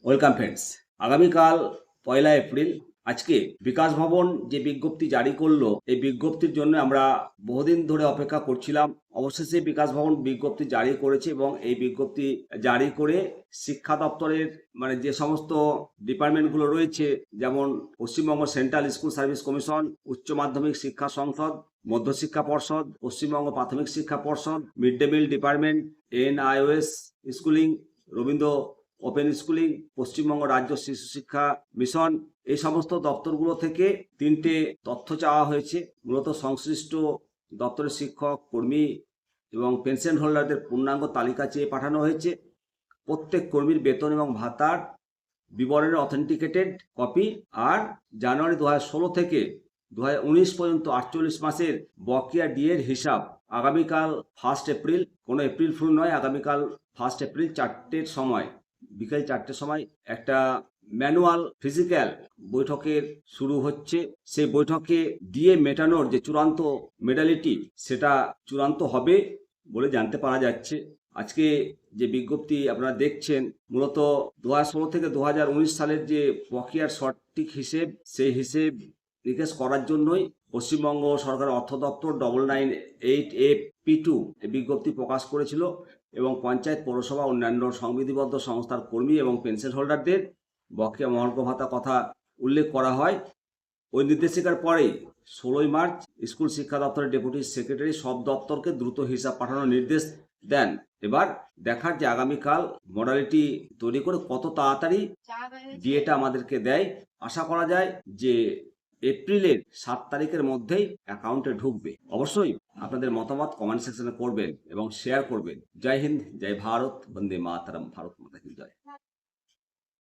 Welcome friends. আগামীকাল 1 April. আজকে বিকাশ ভবন যে বিজ্ঞপ্তি জারি করলো, এই বিজ্ঞপ্তির জন্য আমরা বহুদিন ধরে অপেক্ষা করছিলাম। অবশেষে বিকাশ ভবন বিজ্ঞপ্তি জারি করেছে এবং এই বিজ্ঞপ্তি জারি করে শিক্ষা দপ্তরের যে সমস্ত ডিপার্টমেন্টগুলো রয়েছে, যেমন Paschimbanga central school service commission, উচ্চ মাধ্যমিক শিক্ষা সংসদ, মধ্যশিক্ষা পর্ষদ, পশ্চিমবঙ্গ প্রাথমিক শিক্ষা পর্ষদ, mid day meal department, NIOS schooling, Rabindra open schooling, Paschimbanga রাজ্য শিশু শিক্ষা মিশন, এই সমস্ত দপ্তরগুলো থেকে 3টে তথ্য চাওয়া হয়েছে। মূলত সংশ্লিষ্ট দপ্তরের শিক্ষক, কর্মী এবং পেনশন হোল্ডারদের পূর্ণাঙ্গ তালিকা চেয়ে পাঠানো হয়েছে। প্রত্যেক কর্মীর বেতন এবং ভাতার বিবরণের অথেন্টিকেটেড কপি, আর জানুয়ারি 2016 থেকে 2019 পর্যন্ত 48 মাসের বকেয়া ডিএর হিসাব। আগামীকাল 1 এপ্রিল, কোনো এপ্রিল ফুল নয়, আগামীকাল 1 এপ্রিল 4টের সময়, বিকেল 4টের সময় একটা ম্যানুয়াল ফিজিক্যাল বৈঠকের শুরু হচ্ছে। সেই বৈঠকে ডিএ মেটানোর যে চূড়ান্ত মেডালিটি, সেটা চূড়ান্ত হবে বলে জানতে পারা যাচ্ছে। আজকে যে বিজ্ঞপ্তি আপনারা দেখছেন, মূলত 2016 থেকে 2019 সালের যে বকেয়ার সঠিক হিসেব, সেই হিসেব নিকেশ করার জন্যই পশ্চিমবঙ্গ সরকার অর্থ দপ্তর 9988AP2 এই বিজ্ঞপ্তি প্রকাশ করেছিল এবং পঞ্চায়েত, পৌরসভা, অন্যান্য সংবিধিবদ্ধ সংস্থার কর্মী এবং পেনশন হোল্ডারদের বকেয়া মহার্ঘ ভাতা কথা উল্লেখ করা হয়। ওই নির্দেশিকার পরেই 16 মার্চ স্কুল শিক্ষা দপ্তরের ডেপুটি সেক্রেটারি সব দপ্তরকে দ্রুত হিসাব পাঠানোর নির্দেশ দেন। এবার দেখার যে আগামীকাল মডালিটি তৈরি করে কত তাড়াতাড়ি ডিএটা আমাদেরকে দেয়। আশা করা যায় যে এপ্রিলের 7 তারিখের মধ্যেই অ্যাকাউন্টে ঢুকবে। অবশ্যই আপনাদের মতামত কমেন্ট সেকশনে করবেন এবং শেয়ার করবেন। জয় হিন্দ, জয় ভারত, বন্দে মাতরম, ভারত মাতা কি জয়।